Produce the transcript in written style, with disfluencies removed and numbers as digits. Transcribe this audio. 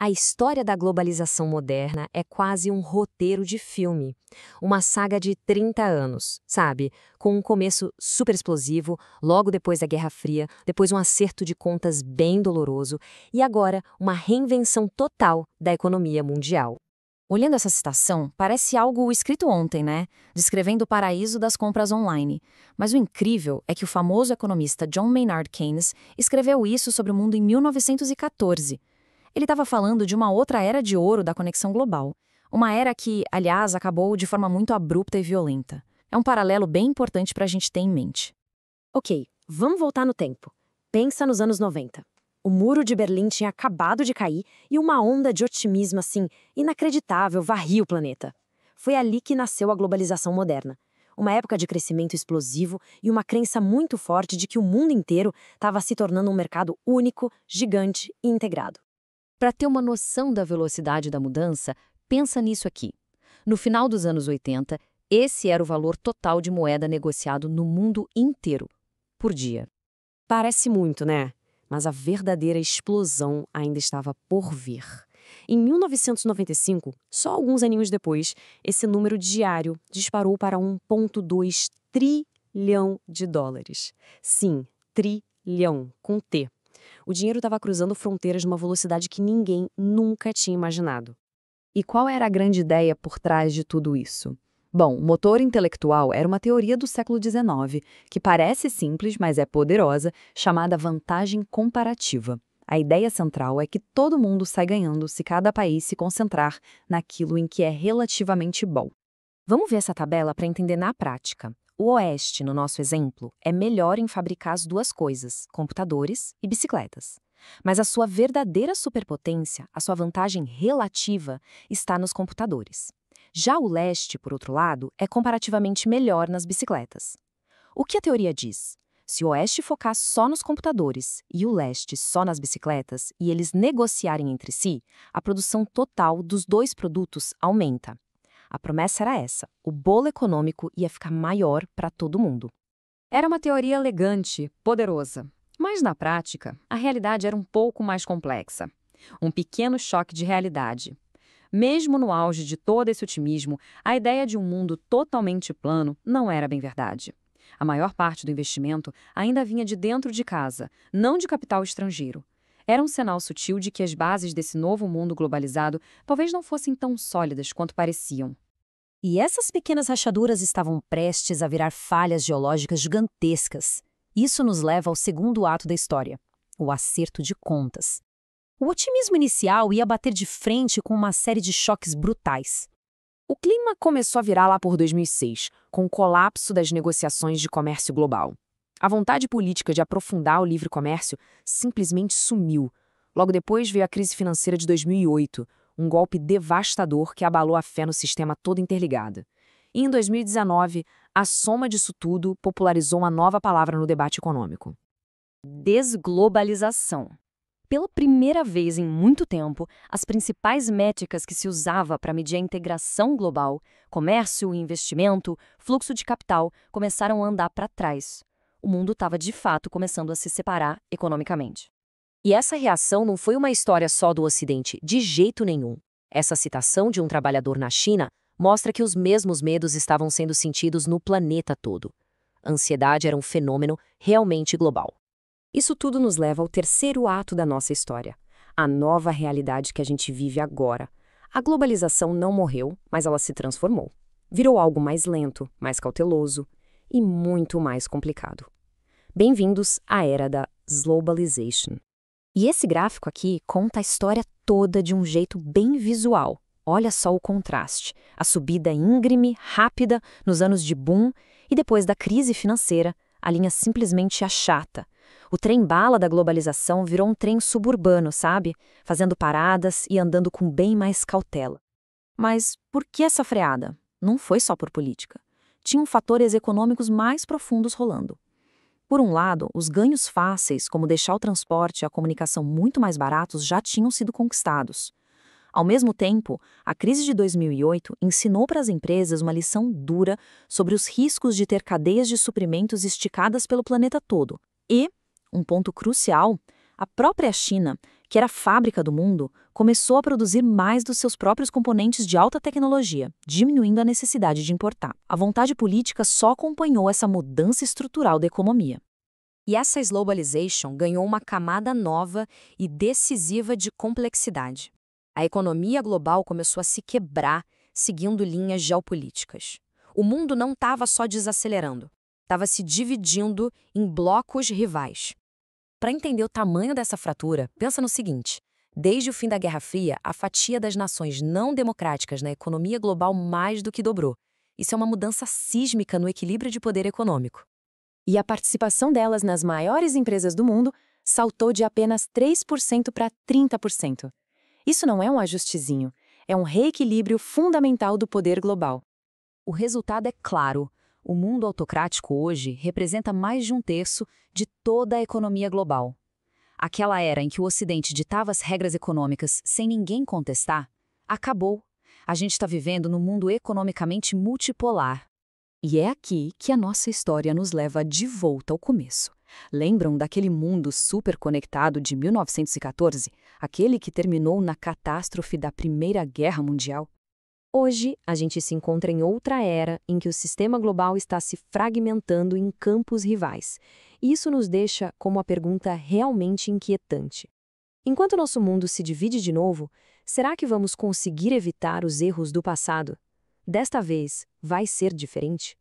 A história da globalização moderna é quase um roteiro de filme. Uma saga de 30 anos, sabe? Com um começo super explosivo, logo depois da Guerra Fria, depois um acerto de contas bem doloroso e agora uma reinvenção total da economia mundial. Olhando essa citação, parece algo escrito ontem, né? Descrevendo o paraíso das compras online. Mas o incrível é que o famoso economista John Maynard Keynes escreveu isso sobre o mundo em 1914. Ele estava falando de uma outra era de ouro da conexão global. Uma era que, aliás, acabou de forma muito abrupta e violenta. É um paralelo bem importante para a gente ter em mente. Ok, vamos voltar no tempo. Pensa nos anos 90. O muro de Berlim tinha acabado de cair e uma onda de otimismo assim, inacreditável, varria o planeta. Foi ali que nasceu a globalização moderna. Uma época de crescimento explosivo e uma crença muito forte de que o mundo inteiro estava se tornando um mercado único, gigante e integrado. Para ter uma noção da velocidade da mudança, pensa nisso aqui. No final dos anos 80, esse era o valor total de moeda negociado no mundo inteiro, por dia. Parece muito, né? Mas a verdadeira explosão ainda estava por vir. Em 1995, só alguns aninhos depois, esse número diário disparou para 1,2 trilhão de dólares. Sim, trilhão, com T. O dinheiro estava cruzando fronteiras numa velocidade que ninguém nunca tinha imaginado. E qual era a grande ideia por trás de tudo isso? Bom, o motor intelectual era uma teoria do século XIX, que parece simples, mas é poderosa, chamada vantagem comparativa. A ideia central é que todo mundo sai ganhando se cada país se concentrar naquilo em que é relativamente bom. Vamos ver essa tabela para entender na prática. O Oeste, no nosso exemplo, é melhor em fabricar as duas coisas, computadores e bicicletas. Mas a sua verdadeira superpotência, a sua vantagem relativa, está nos computadores. Já o Leste, por outro lado, é comparativamente melhor nas bicicletas. O que a teoria diz? Se o Oeste focar só nos computadores e o Leste só nas bicicletas e eles negociarem entre si, a produção total dos dois produtos aumenta. A promessa era essa: o bolo econômico ia ficar maior para todo mundo. Era uma teoria elegante, poderosa. Mas na prática, a realidade era um pouco mais complexa. Um pequeno choque de realidade. Mesmo no auge de todo esse otimismo, a ideia de um mundo totalmente plano não era bem verdade. A maior parte do investimento ainda vinha de dentro de casa, não de capital estrangeiro. Era um sinal sutil de que as bases desse novo mundo globalizado talvez não fossem tão sólidas quanto pareciam. E essas pequenas rachaduras estavam prestes a virar falhas geológicas gigantescas. Isso nos leva ao segundo ato da história, o acerto de contas. O otimismo inicial ia bater de frente com uma série de choques brutais. O clima começou a virar lá por 2006, com o colapso das negociações de comércio global. A vontade política de aprofundar o livre comércio simplesmente sumiu. Logo depois veio a crise financeira de 2008, um golpe devastador que abalou a fé no sistema todo interligado. E em 2019, a soma disso tudo popularizou uma nova palavra no debate econômico: desglobalização. Pela primeira vez em muito tempo, as principais métricas que se usava para medir a integração global, comércio, investimento, fluxo de capital, começaram a andar para trás. O mundo estava de fato começando a se separar economicamente. E essa reação não foi uma história só do Ocidente, de jeito nenhum. Essa citação de um trabalhador na China mostra que os mesmos medos estavam sendo sentidos no planeta todo. A ansiedade era um fenômeno realmente global. Isso tudo nos leva ao terceiro ato da nossa história, a nova realidade que a gente vive agora. A globalização não morreu, mas ela se transformou. Virou algo mais lento, mais cauteloso e muito mais complicado. Bem-vindos à era da Globalization. E esse gráfico aqui conta a história toda de um jeito bem visual. Olha só o contraste, a subida íngreme, rápida, nos anos de boom, e depois da crise financeira, a linha simplesmente achata. O trem-bala da globalização virou um trem suburbano, sabe? Fazendo paradas e andando com bem mais cautela. Mas por que essa freada? Não foi só por política. Tinham fatores econômicos mais profundos rolando. Por um lado, os ganhos fáceis, como deixar o transporte e a comunicação muito mais baratos, já tinham sido conquistados. Ao mesmo tempo, a crise de 2008 ensinou para as empresas uma lição dura sobre os riscos de ter cadeias de suprimentos esticadas pelo planeta todo. E, um ponto crucial, A própria China, que era a fábrica do mundo, começou a produzir mais dos seus próprios componentes de alta tecnologia, diminuindo a necessidade de importar. A vontade política só acompanhou essa mudança estrutural da economia. E essa globalization ganhou uma camada nova e decisiva de complexidade. A economia global começou a se quebrar, seguindo linhas geopolíticas. O mundo não estava só desacelerando, estava se dividindo em blocos rivais. Para entender o tamanho dessa fratura, pensa no seguinte: desde o fim da Guerra Fria, a fatia das nações não democráticas na economia global mais do que dobrou. Isso é uma mudança sísmica no equilíbrio de poder econômico. E a participação delas nas maiores empresas do mundo saltou de apenas 3% para 30%. Isso não é um ajustezinho, é um reequilíbrio fundamental do poder global. O resultado é claro: o mundo autocrático hoje representa mais de 1/3 de toda a economia global. Aquela era em que o Ocidente ditava as regras econômicas sem ninguém contestar, acabou. A gente está vivendo num mundo economicamente multipolar. E é aqui que a nossa história nos leva de volta ao começo. Lembram daquele mundo superconectado de 1914? Aquele que terminou na catástrofe da Primeira Guerra Mundial? Hoje, a gente se encontra em outra era em que o sistema global está se fragmentando em campos rivais. Isso nos deixa com uma pergunta realmente inquietante. Enquanto nosso mundo se divide de novo, será que vamos conseguir evitar os erros do passado? Desta vez, vai ser diferente?